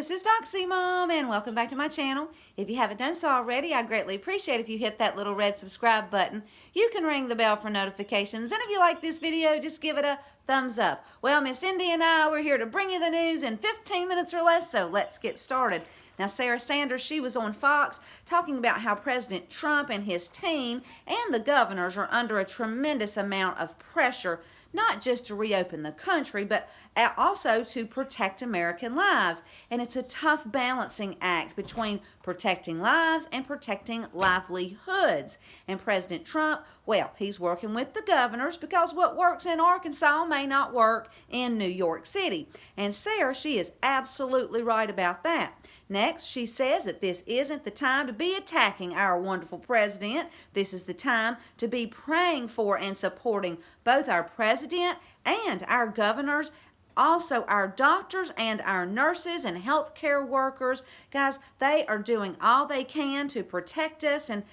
this is Doxy Mom, and welcome back to my channel. If you haven't done so already, I'd greatly appreciate if you hit that little red subscribe button. You can ring the bell for notifications, and if you like this video, just give it a thumbs up. Well, Miss Indy and I, we're here to bring you the news in 15 minutes or less, so let's get started. Now, Sarah Sanders, she was on Fox talking about how President Trump and his team and the governors are under a tremendous amount of pressure, not just to reopen the country, but also to protect American lives. And it's a tough balancing act between protecting lives and protecting livelihoods. And President Trump, well, he's working with the governors because what works in Arkansas may not work in New York City. And Sarah, she is absolutely right about that. Next, she says that this isn't the time to be attacking our wonderful president. This is the time to be praying for and supporting both our president and our governors, also our doctors and our nurses and healthcare workers. Guys, they are doing all they can to protect us. And,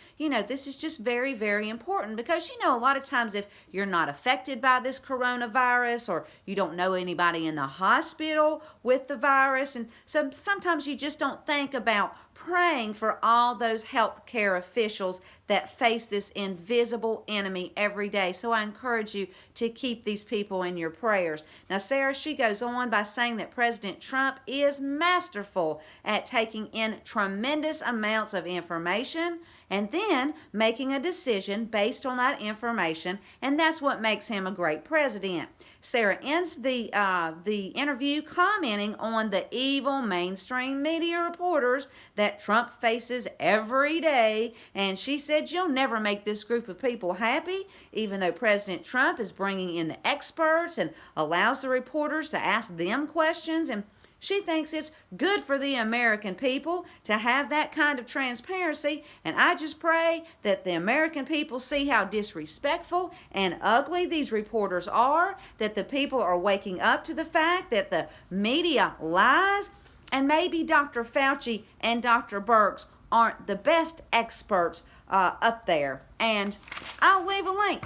this is just very, very important because, a lot of times if you're not affected by this coronavirus or you don't know anybody in the hospital with the virus, and so sometimes you just don't think about praying for all those healthcare officials that face this invisible enemy every day. So I encourage you to keep these people in your prayers. Now, Sarah, she goes on by saying that President Trump is masterful at taking in tremendous amounts of information and then making a decision based on that information, and that's what makes him a great president. Sarah ends the interview commenting on the evil mainstream media reporters that Trump faces every day, and she said you'll never make this group of people happy, even though President Trump is bringing in the experts and allows the reporters to ask them questions, and she thinks it's good for the American people to have that kind of transparency, and I just pray that the American people see how disrespectful and ugly these reporters are, that the people are waking up to the fact that the media lies, and maybe Dr. Fauci and Dr. Birx aren't the best experts up there. And I'll leave a link.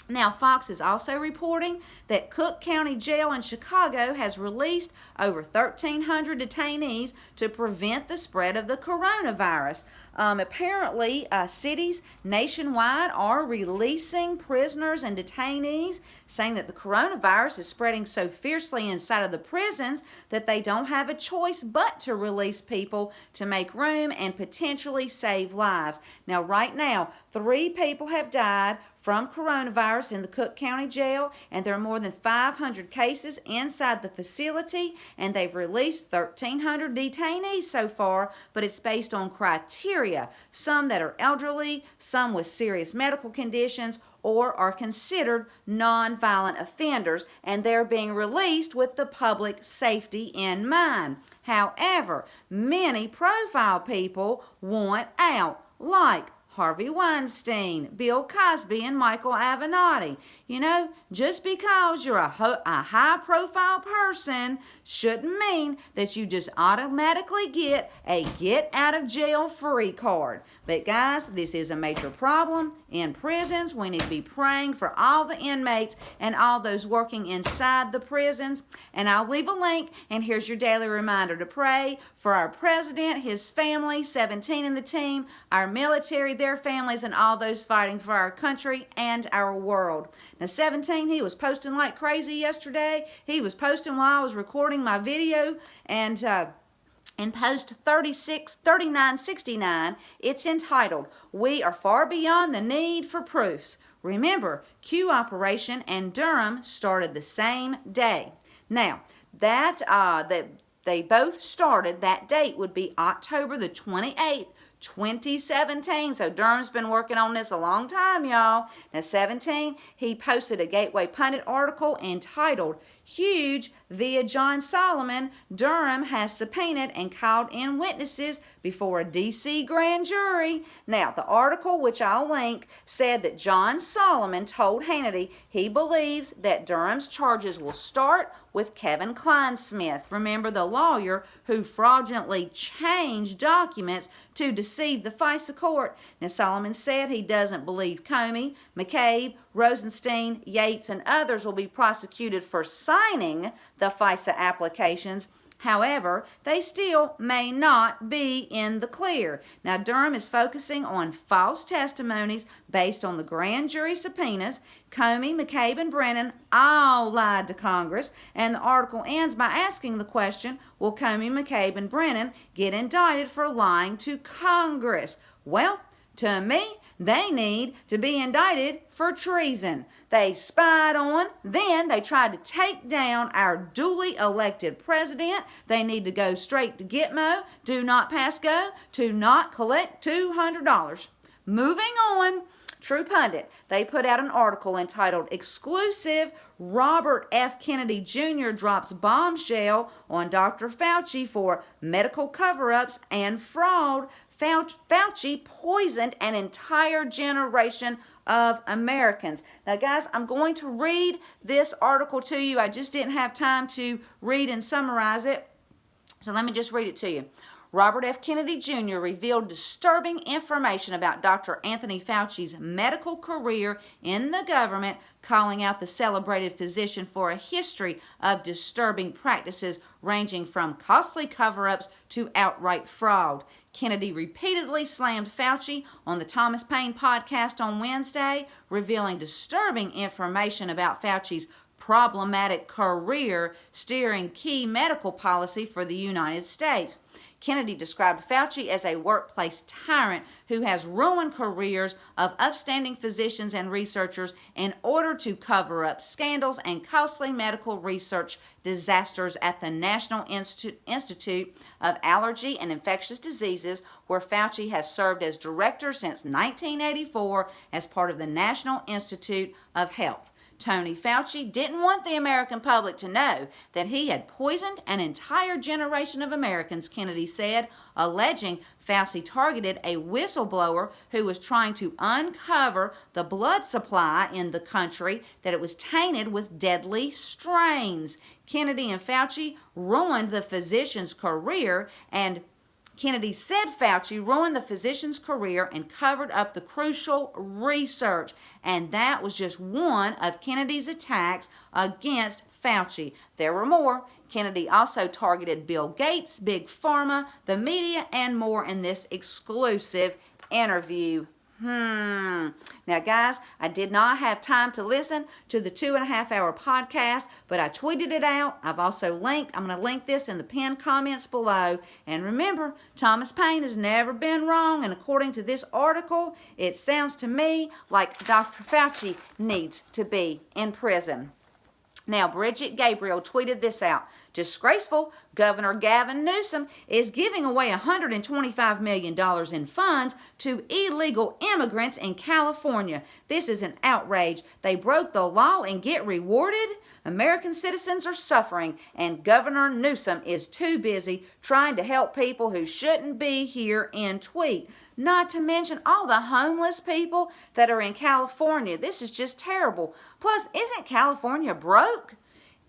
Now, Fox is also reporting that Cook County Jail in Chicago has released over 1,300 detainees to prevent the spread of the coronavirus. Apparently, cities nationwide are releasing prisoners and detainees, saying that the coronavirus is spreading so fiercely inside of the prisons that they don't have a choice but to release people to make room and potentially save lives. Now, right now, 3 people have died from coronavirus in the Cook County Jail, and there are more than 500 cases inside the facility, and they've released 1,300 detainees so far, but it's based on criteria, some that are elderly, some with serious medical conditions, or are considered non-violent offenders, and they're being released with the public safety in mind. However, many profile people want out, like Harvey Weinstein, Bill Cosby, and Michael Avenatti. Just because you're a high-profile person shouldn't mean that you just automatically get a get-out-of-jail-free card. But guys, this is a major problem in prisons. We need to be praying for all the inmates and all those working inside the prisons. And I'll leave a link, and here's your daily reminder to pray for our president, his family, 17 in the team, our military, their families, and all those fighting for our country and our world. Now, 17, he was posting like crazy yesterday. He was posting while I was recording my video, and in post 3969, it's entitled, "We are far beyond the need for proofs. Remember, Q operation and Durham started the same day." Now, that they both started, that date would be October the 28th, 2017. So Durham's been working on this a long time, y'all. Now, 17, he posted a Gateway Pundit article entitled, "Huge via John Solomon. Durham has subpoenaed and called in witnesses before a D.C. grand jury." Now, the article, which I'll link, said that John Solomon told Hannity he believes that Durham's charges will start with Kevin Kleinsmith. Remember, the lawyer who fraudulently changed documents to deceive the FISA court. Now, Solomon said he doesn't believe Comey, McCabe, Rosenstein, Yates, and others will be prosecuted for signing the FISA applications. However, they still may not be in the clear. Now, Durham is focusing on false testimonies based on the grand jury subpoenas. Comey, McCabe, and Brennan all lied to Congress, and the article ends by asking the question, will Comey, McCabe, and Brennan get indicted for lying to Congress? Well, to me, they need to be indicted for treason. They spied on, then they tried to take down our duly elected president. They need to go straight to Gitmo, do not pass go, to not collect $200. Moving on, True Pundit, they put out an article entitled Exclusive, Robert F. Kennedy Jr. drops bombshell on Dr. Fauci for medical cover-ups and fraud. Fauci poisoned an entire generation of Americans. Now, guys, I'm going to read this article to you. I just didn't have time to read and summarize it, so let me just read it to you. Robert F. Kennedy Jr. revealed disturbing information about Dr. Anthony Fauci's medical career in the government, calling out the celebrated physician for a history of disturbing practices ranging from costly cover-ups to outright fraud. Kennedy repeatedly slammed Fauci on the Thomas Paine podcast on Wednesday, revealing disturbing information about Fauci's problematic career steering key medical policy for the United States. Kennedy described Fauci as a workplace tyrant who has ruined careers of upstanding physicians and researchers in order to cover up scandals and costly medical research disasters at the National Institute of Allergy and Infectious Diseases, where Fauci has served as director since 1984 as part of the National Institute of Health. Tony Fauci didn't want the American public to know that he had poisoned an entire generation of Americans, Kennedy said, alleging Fauci targeted a whistleblower who was trying to uncover the blood supply in the country, that it was tainted with deadly strains. Kennedy and Fauci ruined the physician's career, and Kennedy said Fauci ruined the physician's career and covered up the crucial research. And that was just one of Kennedy's attacks against Fauci. There were more. Kennedy also targeted Bill Gates, Big Pharma, the media, and more in this exclusive interview. Now, guys, I did not have time to listen to the 2.5-hour podcast, but I tweeted it out. I'm going to link this in the pinned comments below. And remember, Thomas Paine has never been wrong. And according to this article, it sounds to me like Dr. Fauci needs to be in prison. Now, Bridget Gabriel tweeted this out. Disgraceful, Governor Gavin Newsom is giving away $125 million in funds to illegal immigrants in California. This is an outrage. They broke the law and get rewarded? American citizens are suffering, and Governor Newsom is too busy trying to help people who shouldn't be here in tweet. Not to mention all the homeless people that are in California. This is just terrible. Plus, isn't California broke?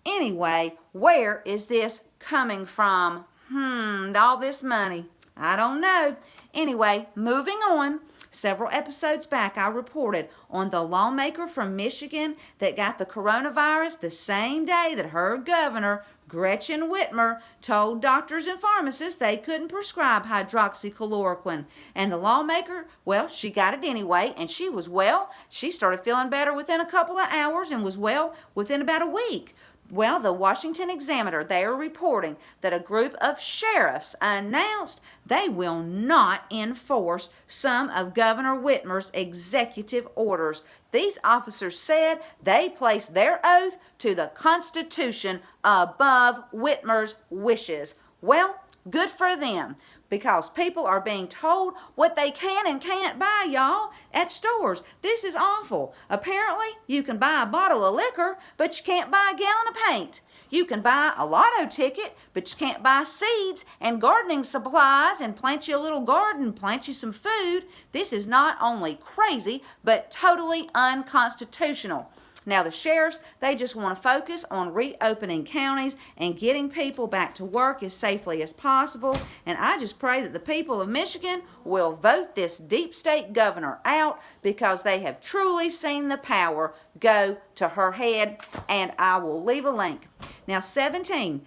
Anyway, where is this coming from? All this money. I don't know. Anyway, moving on. Several episodes back, I reported on the lawmaker from Michigan that got the coronavirus the same day that her governor, Gretchen Whitmer, told doctors and pharmacists they couldn't prescribe hydroxychloroquine. And the lawmaker, well, she got it anyway, and she was well. She started feeling better within a couple of hours and was well within about a week. Well, the Washington Examiner, they are reporting that a group of sheriffs announced they will not enforce some of Governor Whitmer's executive orders. These officers said they placed their oath to the Constitution above Whitmer's wishes. Well, good for them, because people are being told what they can and can't buy, y'all, at stores. This is awful. Apparently, you can buy a bottle of liquor, but you can't buy a gallon of paint. You can buy a lotto ticket, but you can't buy seeds and gardening supplies and plant you a little garden, plant you some food. This is not only crazy, but totally unconstitutional. Now, the sheriffs, they just want to focus on reopening counties and getting people back to work as safely as possible. And I just pray that the people of Michigan will vote this deep state governor out, because they have truly seen the power go to her head. And I will leave a link. Now, 17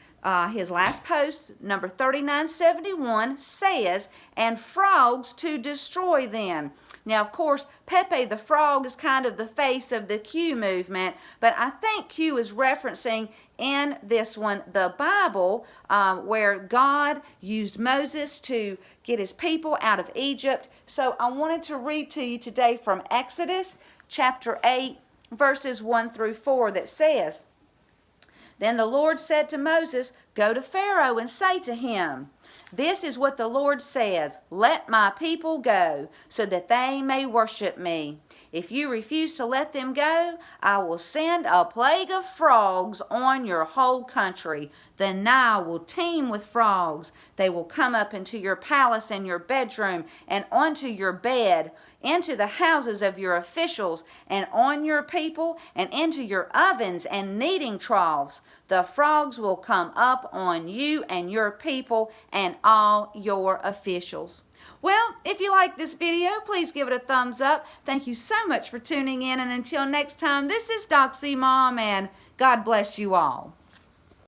his last post, number 3971, says, and frogs to destroy them. Now, of course, Pepe the Frog is kind of the face of the Q movement, but I think Q is referencing in this one the Bible, where God used Moses to get his people out of Egypt. So I wanted to read to you today from Exodus chapter 8, verses 1 through 4, that says, Then the Lord said to Moses, Go to Pharaoh and say to him, This is what the Lord says, Let my people go, so that they may worship me. If you refuse to let them go, I will send a plague of frogs on your whole country. The Nile will teem with frogs. They will come up into your palace and your bedroom, and onto your bed, into the houses of your officials, and on your people, and into your ovens and kneading troughs. The frogs will come up on you and your people and all your officials. Well, if you like this video, please give it a thumbs up. Thank you so much for tuning in, and until next time, this is Doxy Mom, and God bless you all.